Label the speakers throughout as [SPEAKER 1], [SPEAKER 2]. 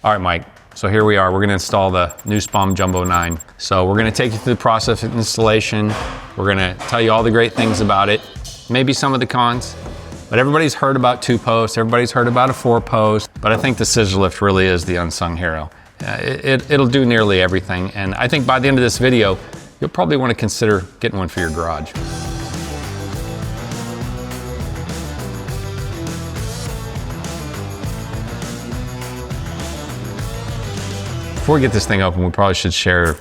[SPEAKER 1] All right, Mike. So here we are. We're going to install the Nussbaum Jumbo 9. So we're going to take you through the process of installation. We're going to tell you all the great things about it, maybe some of the cons. But everybody's heard about 2-post. Everybody's heard about a 4-post. But I think the Scissor Lift really is the unsung hero. It'll do nearly everything. And I think by the end of this video, you'll probably want to consider getting one for your garage. Before we get this thing open, we probably should share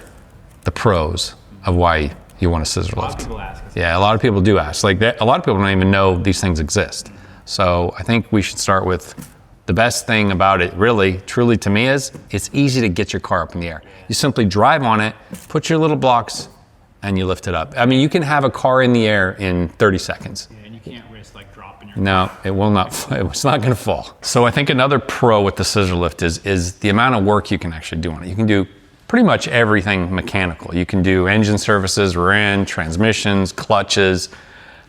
[SPEAKER 1] the pros of why you want a scissor lift. A lot of people ask. Yeah, a lot of people do ask. Like that, a lot of people don't even know these things exist. So I think we should start with the best thing about it, really, truly to me, is it's easy to get your car up in the air. You simply drive on it, put your little blocks, and you lift it up. I mean, you can have a car in the air in 30 seconds. Yeah, and you can't risk like dropping your No, it will not. It's not going to fall. So I think another pro with the scissor lift is the amount of work you can actually do on it. You can do pretty much everything mechanical. You can do engine services, rear end, transmissions, clutches.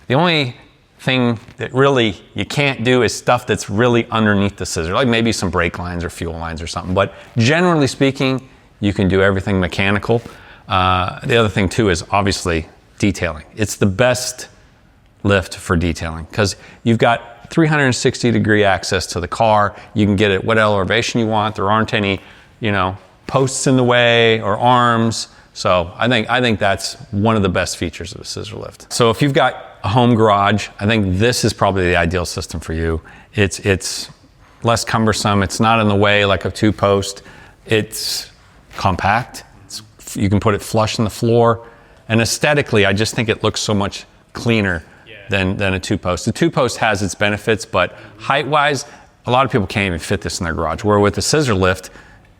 [SPEAKER 1] The only thing that really you can't do is stuff that's really underneath the scissor, like maybe some brake lines or fuel lines or something. But generally speaking, you can do everything mechanical. The other thing too is obviously detailing. It's the best lift for detailing because you've got 360-degree access to the car. You can get it what elevation you want. There aren't any, posts in the way or arms. So I think that's one of the best features of a scissor lift. So if you've got a home garage, I think this is probably the ideal system for you. It's less cumbersome. It's not in the way like a 2-post. It's compact. You can put it flush in the floor. And aesthetically, I just think it looks so much cleaner than a 2-post. The 2-post has its benefits, but height-wise, a lot of people can't even fit this in their garage. Where with the scissor lift,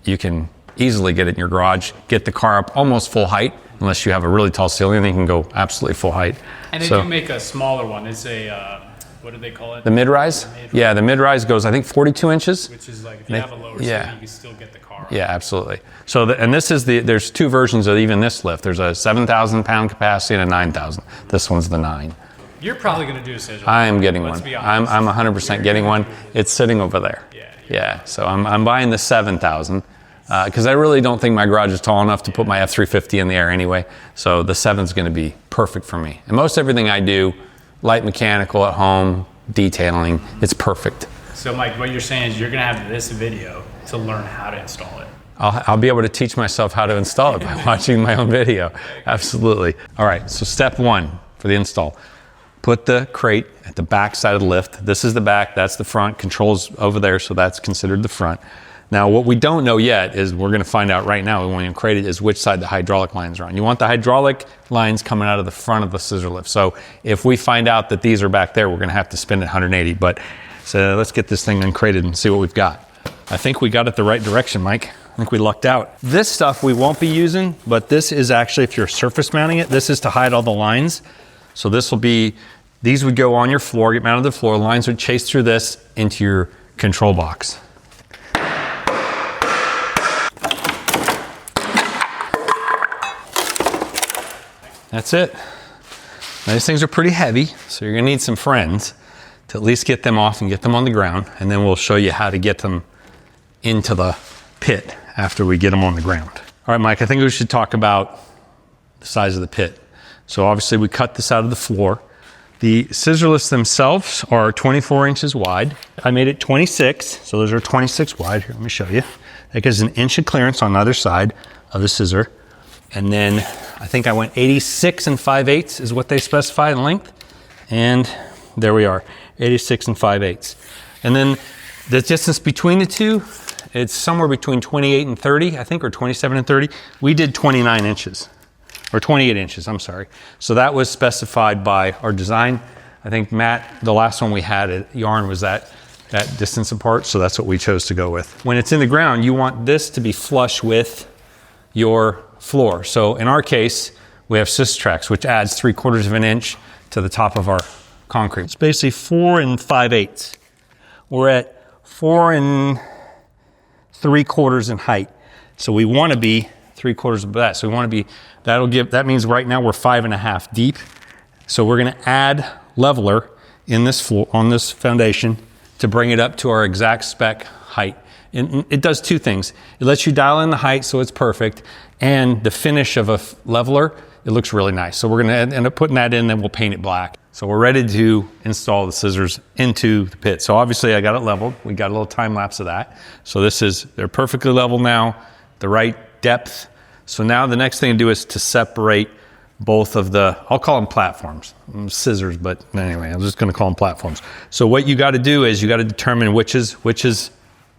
[SPEAKER 1] you can easily get it in your garage, get the car up almost full height, unless you have a really tall ceiling, then you can go absolutely full height.
[SPEAKER 2] And they do make a smaller one. It's a, what do they call it?
[SPEAKER 1] The mid-rise? Yeah, the mid-rise goes, I think, 42 inches.
[SPEAKER 2] Which is like, if you have a lower ceiling, you can still get the car up.
[SPEAKER 1] Yeah, absolutely. So, and this is there's 2 versions of even this lift. There's a 7,000 pound capacity and a 9,000. This one's the 9.
[SPEAKER 2] You're probably going to do a scissor lift.
[SPEAKER 1] I am getting one. I'm 100% getting one. It's sitting over there. Yeah, so I'm buying the 7,000. Because I really don't think my garage is tall enough to put my F-350 in the air anyway. So the 7's going to be perfect for me. And most everything I do, light mechanical at home, detailing, it's perfect.
[SPEAKER 2] So Mike, what you're saying is you're going to have this video to learn how to install it.
[SPEAKER 1] I'll be able to teach myself how to install it by watching my own video. Absolutely. All right, so step 1 for the install. Put the crate at the back side of the lift. This is the back, that's the front. Controls over there, so that's considered the front. Now, what we don't know yet is we're going to find out right now when we crate it is which side the hydraulic lines are on. You want the hydraulic lines coming out of the front of the scissor lift. So if we find out that these are back there, we're going to have to spin it 180. But so let's get this thing uncrated and see what we've got. I think we got it the right direction, Mike. I think we lucked out. This stuff we won't be using, but this is actually, if you're surface mounting it, this is to hide all the lines. So this will be, these would go on your floor, get mounted to the floor. Lines would chase through this into your control box. That's it. Now, these things are pretty heavy, so you're gonna need some friends to at least get them off and get them on the ground, and then we'll show you how to get them into the pit after we get them on the ground. All right, Mike, I think we should talk about the size of the pit. So obviously we cut this out of the floor. The scissor lifts themselves are 24 inches wide. I made it 26, so those are 26 wide. Here, let me show you. That gives an inch of clearance on either side of the scissor. And then I think I went 86 5/8 is what they specify in length. And there we are, 86 5/8. And then the distance between the two, it's somewhere between 28 and 30, I think, or 27 and 30. We did 29 inches, or 28 inches, I'm sorry. So that was specified by our design. I think Matt, the last one we had at Yarn was that distance apart, so that's what we chose to go with. When it's in the ground, you want this to be flush with your floor. So in our case, we have scissor tracks, which adds 3/4 of an inch to the top of our concrete. It's basically 4 5/8. We're at 4 3/4 in height. So we want to be 3/4 of that. So we want to be, that means right now we're 5.5 deep. So we're going to add leveler in this floor, on this foundation, to bring it up to our exact spec height. And it does two things. It lets you dial in the height so it's perfect, and the finish of a leveler, it looks really nice. So we're gonna end up putting that in, then we'll paint it black. So we're ready to install the scissors into the pit. So obviously I got it leveled. We got a little time lapse of that. So they're perfectly level now, the right depth. So now the next thing to do is to separate both of I'll call them platforms, scissors, but anyway, I'm just gonna call them platforms. So what you gotta do is you gotta determine which is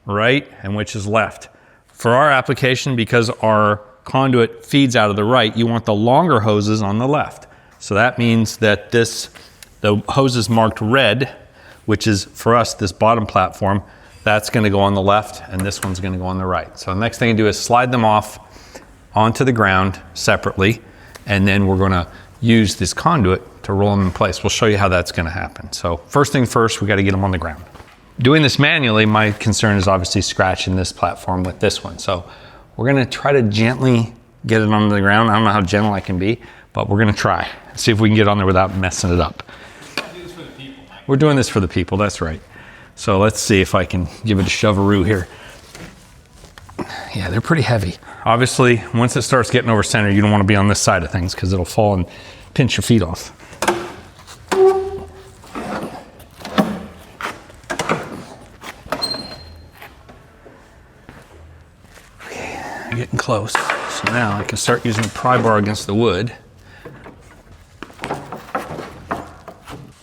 [SPEAKER 1] right and which is left. For our application, because our conduit feeds out of the right, you want the longer hoses on the left. So that means that the hose is marked red, which is for us, this bottom platform, that's gonna go on the left and this one's gonna go on the right. So the next thing to do is slide them off onto the ground separately, and then we're gonna use this conduit to roll them in place. We'll show you how that's gonna happen. So first thing first, we gotta get them on the ground. Doing this manually, my concern is obviously scratching this platform with this one. So we're gonna try to gently get it on the ground. I don't know how gentle I can be, but we're gonna try. See if we can get on there without messing it up. We're doing this for the people, that's right. So let's see if I can give it a shovelroo here. Yeah, they're pretty heavy. Obviously, once it starts getting over center, you don't want to be on this side of things because it'll fall and pinch your feet off. Okay, I'm getting close. So now I can start using the pry bar against the wood.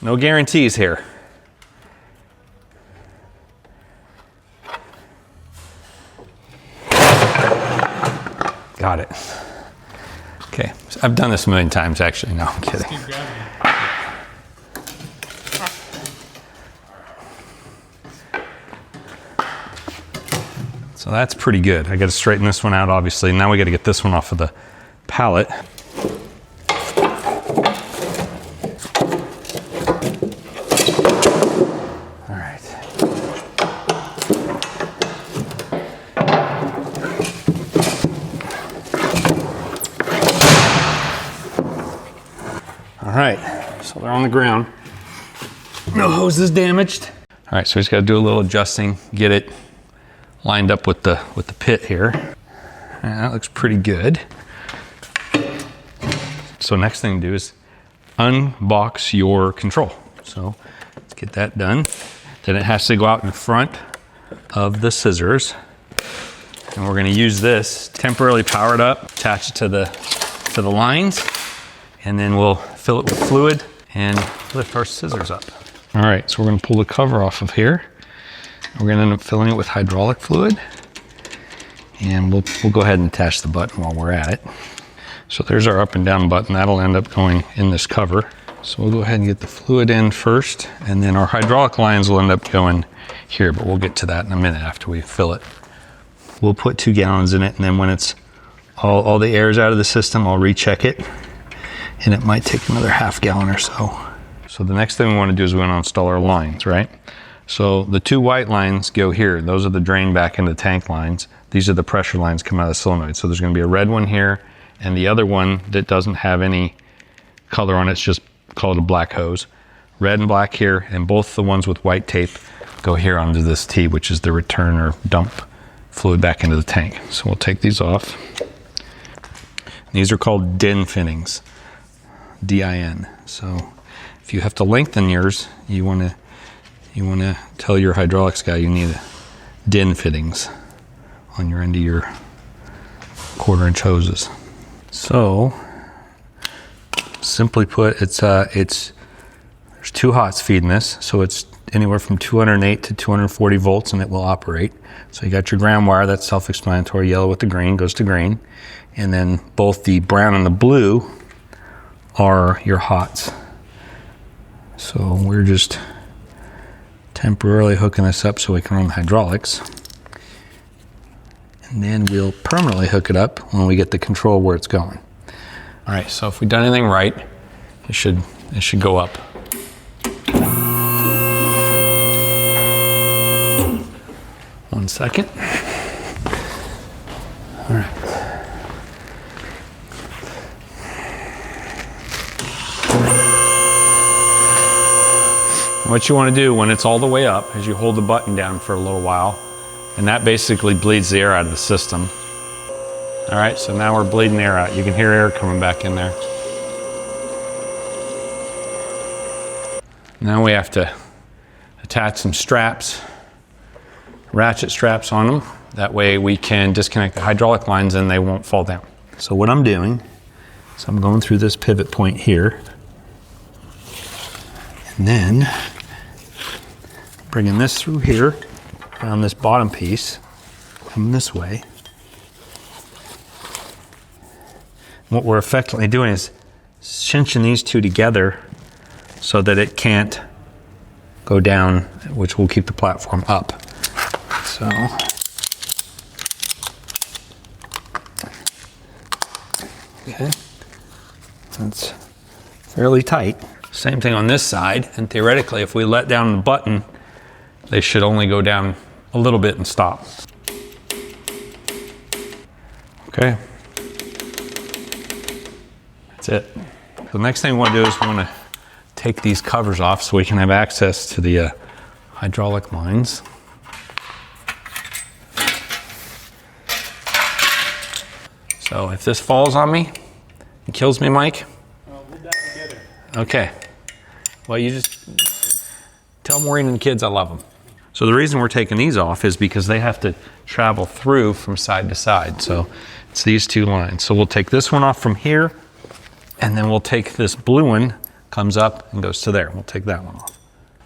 [SPEAKER 1] No guarantees here. Got it. Okay, so I've done this a million times actually. No, I'm kidding. So that's pretty good. I got to straighten this one out obviously. Now we got to get this one off of the pallet. All right, so they're on the ground. No hose is damaged. All right, so we just got to do a little adjusting, get it lined up with the pit here. And that looks pretty good. So next thing to do is unbox your control. So let's get that done. Then it has to go out in front of the scissors. And we're gonna use this, temporarily power it up, attach it to the lines, and then we'll fill it with fluid and lift our scissors up. All right, so we're gonna pull the cover off of here. We're gonna end up filling it with hydraulic fluid, and we'll go ahead and attach the button while we're at it. So there's our up and down button. That'll end up going in this cover. So we'll go ahead and get the fluid in first, and then our hydraulic lines will end up going here, but we'll get to that in a minute after we fill it. We'll put 2 gallons in it, and then when it's all the air's out of the system, I'll recheck it, and it might take another half gallon or so. So the next thing we want to do is we want to install our lines, right? So the 2 white lines go here. Those are the drain back into the tank lines. These are the pressure lines coming out of the solenoid. So there's going to be a red one here, and the other one that doesn't have any color on it, it's just called a black hose. Red and black here, and both the ones with white tape go here onto this T, which is the return or dump fluid back into the tank. So we'll take these off. These are called DIN fittings, D-I-N. So if you have to lengthen yours, you want to tell your hydraulics guy you need DIN fittings on your end of your 1/4-inch hoses. So simply put, there's 2 hots feeding this, so it's anywhere from 208 to 240 volts, and it will operate. So you got your ground wire, that's self-explanatory. Yellow with the green goes to green, and then both the brown and the blue are your hots. So we're just temporarily hooking this up so we can run the hydraulics, and then we'll permanently hook it up when we get the control where it's going. All right, so if we've done anything right, it should go up. One second. All right. What you want to do when it's all the way up is you hold the button down for a little while, And that basically bleeds the air out of the system. All right, so now we're bleeding air out. You can hear air coming back in there. Now we have to attach some straps, ratchet straps on them. That way we can disconnect the hydraulic lines and they won't fall down. So what I'm doing is I'm going through this pivot point here, and then bringing this through here, around this bottom piece, coming this way. What we're effectively doing is cinching these two together so that it can't go down, which will keep the platform up. So, okay, that's fairly tight. Same thing on this side, and theoretically, if we let down the button, they should only go down a little bit and stop. Okay. That's it. So the next thing we want to do is we want to take these covers off so we can have access to the hydraulic lines. So if this falls on me and kills me, Mike.
[SPEAKER 2] Well, we'll die together.
[SPEAKER 1] Okay. Well, you just tell Maureen and the kids I love them. So the reason we're taking these off is because they have to travel through from side to side. So it's these two lines. So we'll take this one off from here, and then we'll take this blue one, comes up and goes to there. We'll take that one off.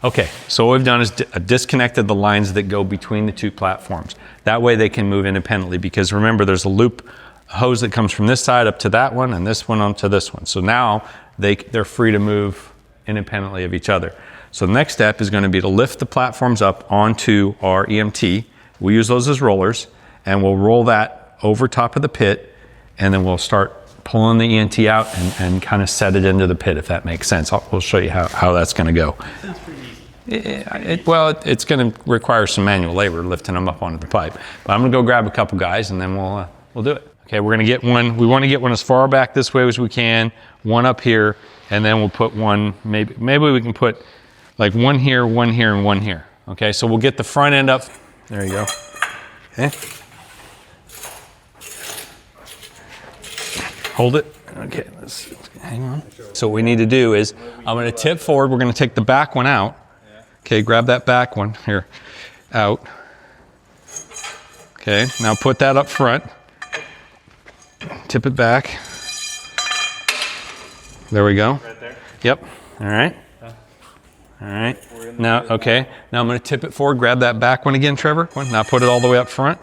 [SPEAKER 1] Okay, so what we've done is disconnected the lines that go between the two platforms. That way they can move independently, because remember there's a loop, a hose that comes from this side up to that one and this one onto this one. So now they're free to move independently of each other. So the next step is going to be to lift the platforms up onto our EMT. We use those as rollers, and we'll roll that over top of the pit, and then we'll start pulling the ENT out and kind of set it into the pit, if that makes sense. We'll show you how that's going to go.
[SPEAKER 2] Sounds pretty easy.
[SPEAKER 1] It's going to require some manual labor lifting them up onto the pipe. But I'm going to go grab a couple guys, and then we'll do it. Okay, we're going to get one. We want to get one as far back this way as we can, one up here, and then we'll put one, maybe we can put like one here, and one here. Okay, so we'll get the front end up. There you go. Okay. Hold it. Okay, let's hang on. So what we need to do is, I'm going to tip forward. We're going to take the back one out. Okay, grab that back one here, out. Okay, now put that up front. Tip it back. There we go.
[SPEAKER 2] Right there?
[SPEAKER 1] Yep. All right. All right. Now, okay. Now I'm going to tip it forward. Grab that back one again, Trevor. Now put it all the way up front.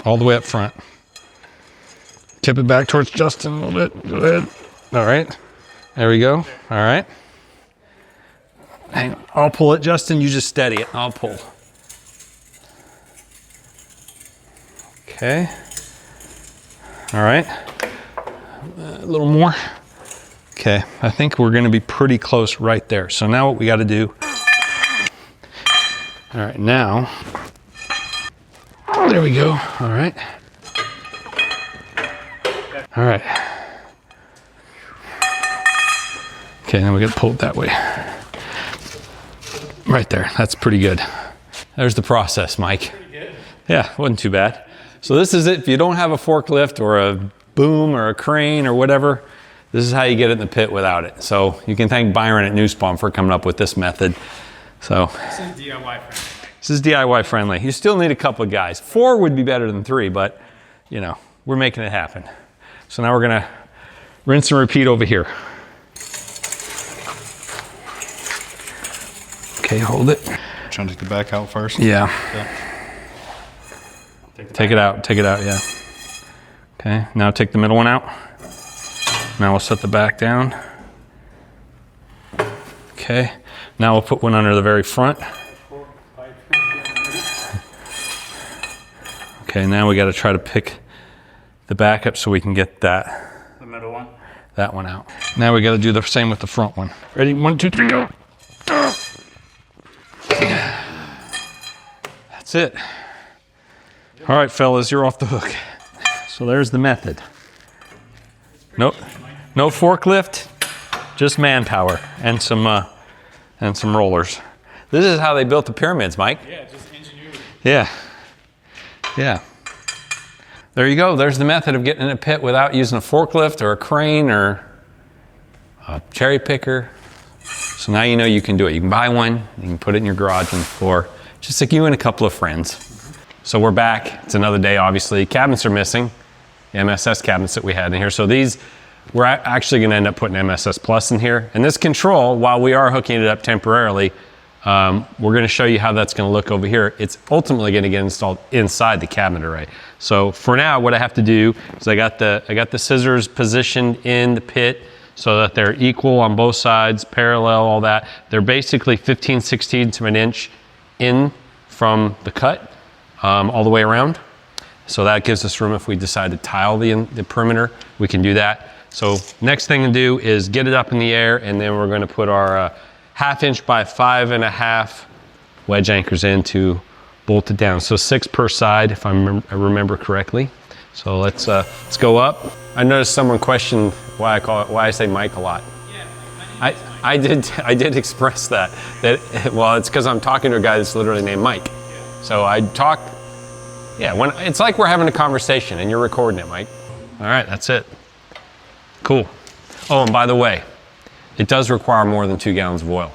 [SPEAKER 1] All the way up front. Tip it back towards Justin a little bit. Go ahead. All right. There we go. All right. Hang on. I'll pull it, Justin. You just steady it. I'll pull. Okay. All right. A little more. Okay. I think we're going to be pretty close right there. So now what we got to do. All right. Now. There we go. All right. All right. Okay, now we got to pull it that way. Right there. That's pretty good. There's the process, Mike.
[SPEAKER 2] Pretty good.
[SPEAKER 1] Yeah, wasn't too bad. So this is it. If you don't have a forklift or a boom or a crane or whatever, this is how you get it in the pit without it. So you can thank Byron at Nussbaum for coming up with this method. So
[SPEAKER 2] This is DIY friendly.
[SPEAKER 1] this is DIY friendly. You still need a couple of guys. 4 would be better than 3, but you know, we're making it happen. So now we're gonna rinse and repeat over here. Okay, hold it.
[SPEAKER 3] Trying to take the back out first?
[SPEAKER 1] Yeah.
[SPEAKER 3] Okay.
[SPEAKER 1] Take it out, yeah. Okay, now take the middle one out. Now we'll set the back down. Okay, now we'll put one under the very front. Okay, now we gotta try to pick the back up so we can get that
[SPEAKER 2] The middle one.
[SPEAKER 1] that one out. Now we got to do the same with the front one. Ready? 1, 2, 3, go. That's it. All right, fellas, you're off the hook. So there's the method. No forklift, just manpower and some rollers. This is how they built the pyramids, Mike.
[SPEAKER 2] Yeah, just ingenuity.
[SPEAKER 1] Yeah. Yeah. There you go. There's the method of getting in a pit without using a forklift or a crane or a cherry picker. So now you know you can do it. You can buy one, you can put it in your garage on the floor, just like you and a couple of friends. So we're back. It's another day, obviously. Cabinets are missing, the MSS cabinets that we had in here. So these, we're actually gonna end up putting MSS Plus in here. And this control, while we are hooking it up temporarily, we're gonna show you how that's gonna look over here. It's ultimately gonna get installed inside the cabinet array. So for now, what I have to do is I got the scissors positioned in the pit so that they're equal on both sides, parallel, all that. They're basically 15/16 of an inch in from the cut all the way around. So that gives us room if we decide to tile the perimeter, we can do that. So next thing to do is get it up in the air, and then we're gonna put our 1/2 inch by 5.5 wedge anchors in to bolt it down. So 6 per side, if I remember correctly. So let's go up. I noticed someone questioned why I say Mike a lot. Yeah, I did express that well, it's because I'm talking to a guy that's literally named Mike. Yeah. So I talk. Yeah, when it's like we're having a conversation and you're recording it, Mike. All right, that's it. Cool. Oh, and by the way, it does require more than 2 gallons of oil.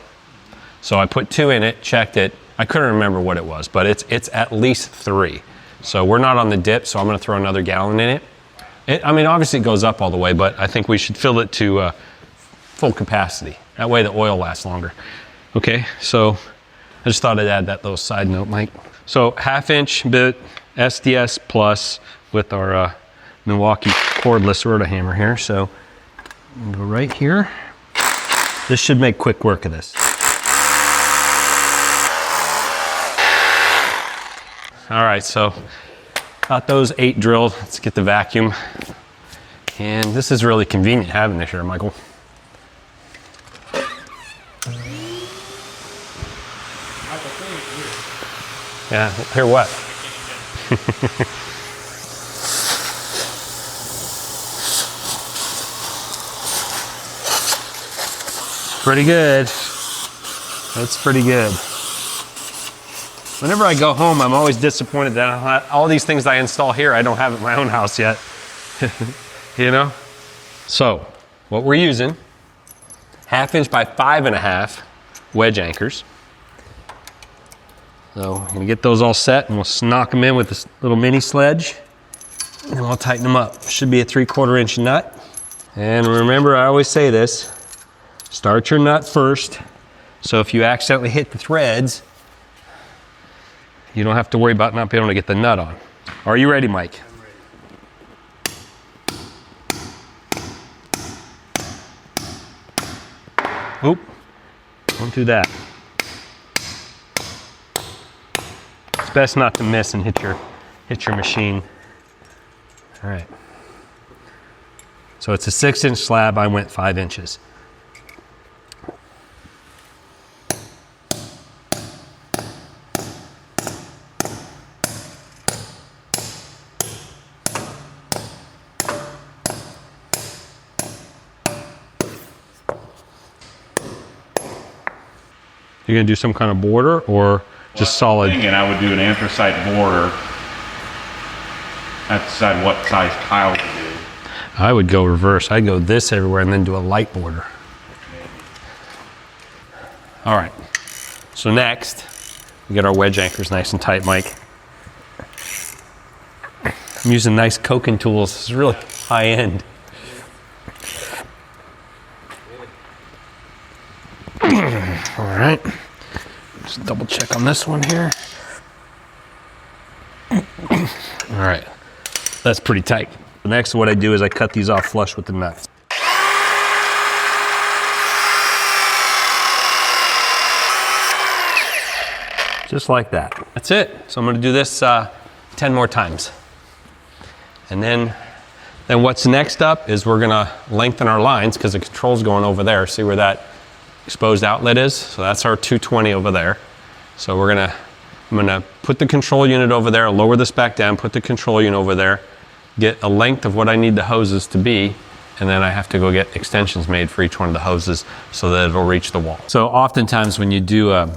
[SPEAKER 1] So I put 2 in it, checked it. I couldn't remember what it was, but it's at least 3. So we're not on the dip, so I'm gonna throw another gallon in it. I mean, obviously it goes up all the way, but I think we should fill it to full capacity. That way the oil lasts longer. Okay, so I just thought I'd add that little side note, Mike. So 1/2 inch bit SDS Plus with our Milwaukee cordless rotohammer here. So I'm gonna go right here. This should make quick work of this. All right, so got those 8 drilled. Let's get the vacuum. And this is really convenient having this here, Michael. Yeah, hear what? Pretty good. That's pretty good. Whenever I go home, I'm always disappointed that all these things I install here, I don't have at my own house yet. You know? So, what we're using, 1/2 inch by 5.5 wedge anchors. So, I'm gonna get those all set and we'll knock them in with this little mini sledge. And then we'll tighten them up. Should be a 3/4 inch nut. And remember, I always say this, start your nut first. So if you accidentally hit the threads, you don't have to worry about not being able to get the nut on. Are you ready, Mike? I'm ready. Oop, don't do that. It's best not to miss and hit your machine. All right. So it's a 6-inch slab, I went 5 inches. You're gonna do some kind of border or just solid?
[SPEAKER 4] And I would do an anthracite border. I have to decide what size tile to do.
[SPEAKER 1] I would go reverse. I'd go this everywhere and then do a light border. All right, so next, we get our wedge anchors nice and tight, Mike. I'm using nice coking tools. This is really high end. All right, just double check on this one here. All right, that's pretty tight. Next, what I do is I cut these off flush with the nuts. Just like that. That's it. So I'm gonna do this 10 more times. And then what's next up is we're gonna lengthen our lines because the control's going over there. See where that exposed outlet is? So that's our 220 over there. So I'm gonna put the control unit over there, lower this back down, put the control unit over there, get a length of what I need the hoses to be, and then I have to go get extensions made for each one of the hoses so that it'll reach the wall. So oftentimes when you do a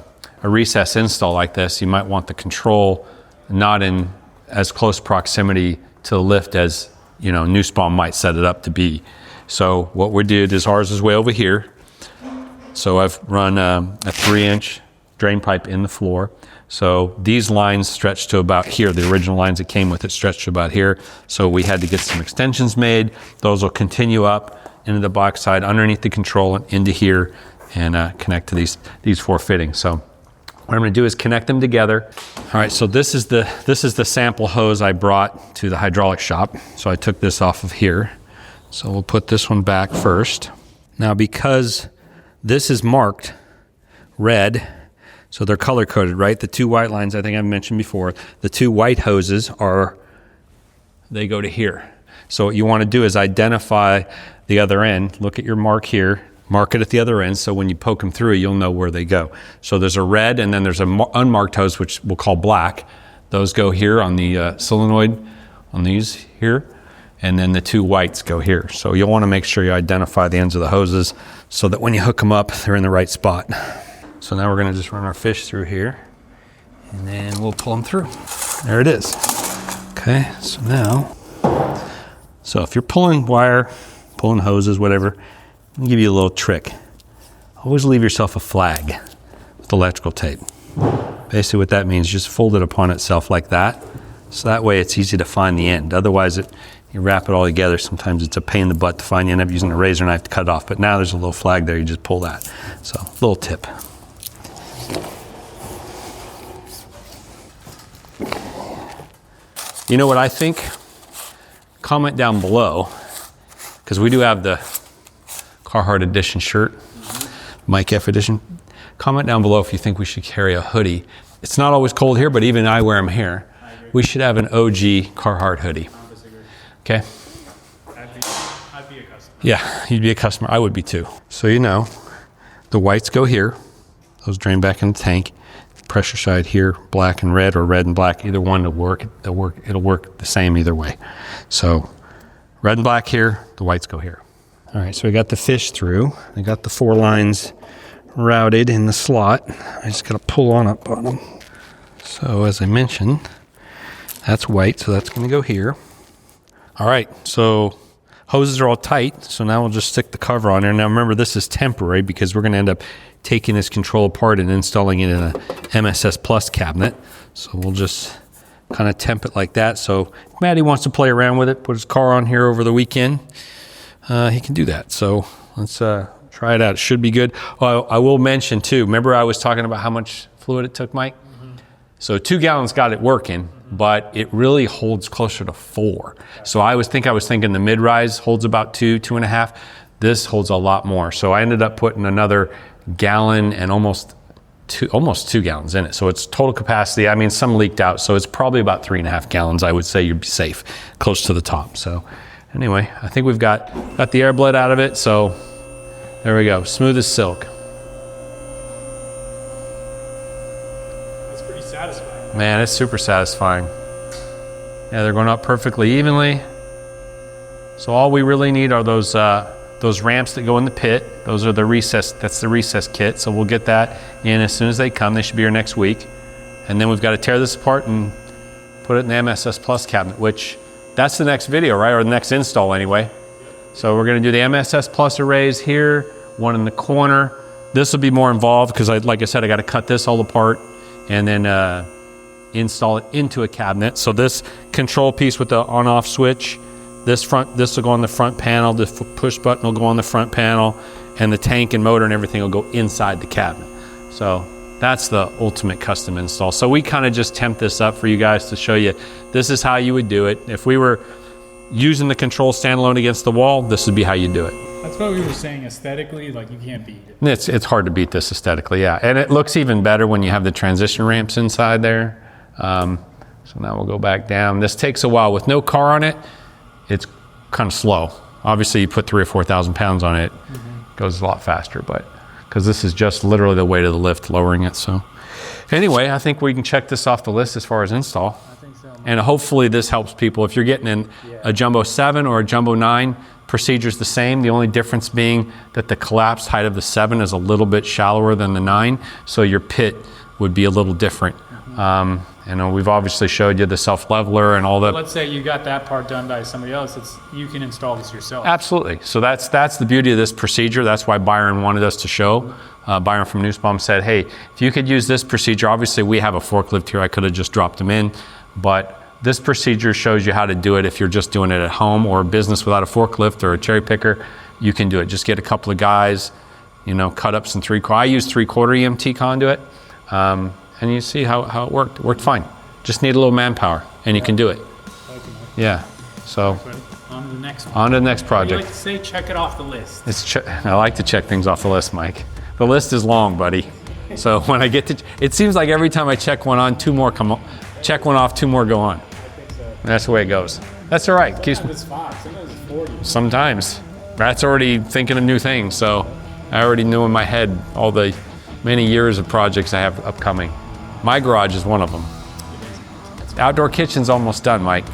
[SPEAKER 1] recess install like this, you might want the control not in as close proximity to the lift as, you know, Nussbaum might set it up to be. So what we did is ours is way over here. So I've run a 3-inch drain pipe in the floor. So these lines stretch to about here. The original lines that came with it stretched to about here. So we had to get some extensions made. Those will continue up into the box side, underneath the control, and into here, and connect to these 4 fittings. So what I'm going to do is connect them together. All right, so this is the sample hose I brought to the hydraulic shop. So I took this off of here. So we'll put this one back first. Now, because this is marked red, so they're color coded, right? The 2 white lines, I think I've mentioned before, the 2 white hoses they go to here. So what you want to do is identify the other end. Look at your mark here, mark it at the other end, so when you poke them through, you'll know where they go. So there's a red, and then there's an unmarked hose, which we'll call black. Those go here on the solenoid, on these here, and then the 2 whites go here. So you'll want to make sure you identify the ends of the hoses so that when you hook them up, they're in the right spot. So now we're going to just run our fish through here, and then we'll pull them through. There it is. Okay, so now, if you're pulling wire, pulling hoses, whatever, I'll give you a little trick. Always leave yourself a flag with electrical tape. Basically what that means, just fold it upon itself like that. So that way it's easy to find the end. Otherwise, you wrap it all together. Sometimes it's a pain in the butt to find. You end up using a razor knife to cut it off. But now there's a little flag there. You just pull that. So, little tip. You know what I think? Comment down below, because we do have the Carhartt edition shirt, Mike F edition. Comment down below if you think we should carry a hoodie. It's not always cold here, but even I wear them here. We should have an OG Carhartt hoodie. Okay?
[SPEAKER 2] I'd be a customer.
[SPEAKER 1] Yeah, you'd be a customer. I would be too. So you know, the whites go here. Those drain back in the tank. Pressure side here, black and red, or red and black. Either one will work. It'll work the same either way. So red and black here, the whites go here. All right, so we got the fish through. I got the 4 lines routed in the slot. I just got to pull on up on them. So as I mentioned, that's white, so that's going to go here. All right, so hoses are all tight, so now we'll just stick the cover on there. Now remember, this is temporary because we're going to end up taking this control apart and installing it in a MSS Plus cabinet. So we'll just kind of temp it like that. So if Maddie wants to play around with it, put his car on here over the weekend, he can do that. So let's try it out. It should be good. Oh, I will mention too, remember I was talking about how much fluid it took, Mike? Mm-hmm. So 2 gallons got it working, but it really holds closer to 4. So I was thinking the mid-rise holds about 2.5. This holds a lot more. So I ended up putting another gallon and almost 2 gallons in it. So it's total capacity. I mean, some leaked out, so it's probably about 3.5 gallons. I would say you'd be safe, close to the top. So anyway, I think we've got the air bled out of it. So there we go, smooth as silk.
[SPEAKER 2] That's pretty satisfying.
[SPEAKER 1] Man, it's super satisfying. Yeah, they're going up perfectly evenly. So all we really need are those ramps that go in the pit. Those are the recess, that's the recess kit. So we'll get that in as soon as they come. They should be here next week. And then we've got to tear this apart and put it in the MSS Plus cabinet, which that's the next video, right? Or the next install anyway. So we're going to do the MSS Plus arrays here, one in the corner. This will be more involved because like I said, I got to cut this all apart and then install it into a cabinet. So this control piece with the on-off switch, this will go on the front panel, the push button will go on the front panel, and the tank and motor and everything will go inside the cabinet. So that's the ultimate custom install. So we kind of just temp this up for you guys to show you this is how you would do it. If we were using the control standalone against the wall, this would be how you do it.
[SPEAKER 2] That's what we were saying aesthetically, like you can't beat it.
[SPEAKER 1] It's hard to beat this aesthetically, yeah. And it looks even better when you have the transition ramps inside there. So now we'll go back down. This takes a while. With no car on it, it's kind of slow. Obviously, you put 3,000 or 4,000 pounds on it, it goes a lot faster, but because this is just literally the weight of the lift lowering it. So anyway, I think we can check this off the list as far as install.
[SPEAKER 2] I think so.
[SPEAKER 1] And hopefully this helps people. If you're getting a Jumbo 7 or a Jumbo 9, procedure's the same. The only difference being that the collapsed height of the 7 is a little bit shallower than the 9, so your pit would be a little different We've obviously showed you the self-leveler and all the.
[SPEAKER 2] Let's say you got that part done by somebody else. You can install this yourself.
[SPEAKER 1] Absolutely. So that's the beauty of this procedure. That's why Byron wanted us to show. Byron from Nussbaum said, hey, if you could use this procedure, obviously we have a forklift here. I could have just dropped them in, but this procedure shows you how to do it if you're just doing it at home or a business without a forklift or a cherry picker. You can do it. Just get a couple of guys, cut up some 3/4. I use 3/4 EMT conduit, and you see how it worked. It worked fine. Just need a little manpower, and you can do it. Yeah. So
[SPEAKER 2] on to the next one.
[SPEAKER 1] On to the next
[SPEAKER 2] You
[SPEAKER 1] project.
[SPEAKER 2] like to say check it off the list.
[SPEAKER 1] I like to check things off the list, Mike. The list is long, buddy. So when I get to, it seems like every time I check one on, 2 more come on. Check one off, 2 more go on. That's the way it goes. That's all right.
[SPEAKER 2] Sometimes it's 5, sometimes it's 40.
[SPEAKER 1] Sometimes. That's already thinking of new things. So I already knew in my head all the many years of projects I have upcoming. My garage is one of them. The outdoor kitchen's almost done, Mike.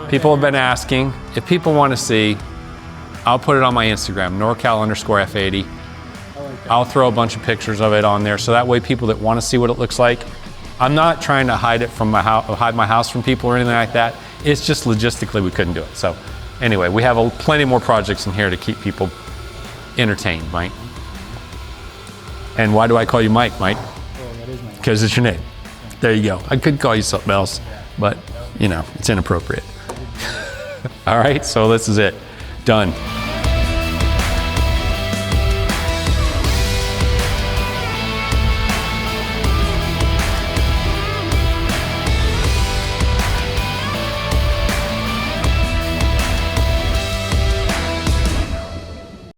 [SPEAKER 1] People have been asking. If people want to see, I'll put it on my Instagram, NorCal_F80. I'll throw a bunch of pictures of it on there so that way people that want to see what it looks like. I'm not trying to hide it from hide my house from people or anything like that. It's just logistically we couldn't do it. So anyway, we have plenty more projects in here to keep people entertained, Mike. And why do I call you Mike? Because it's your name. There you go. I could call you something else, but it's inappropriate. All right, so this is it. Done.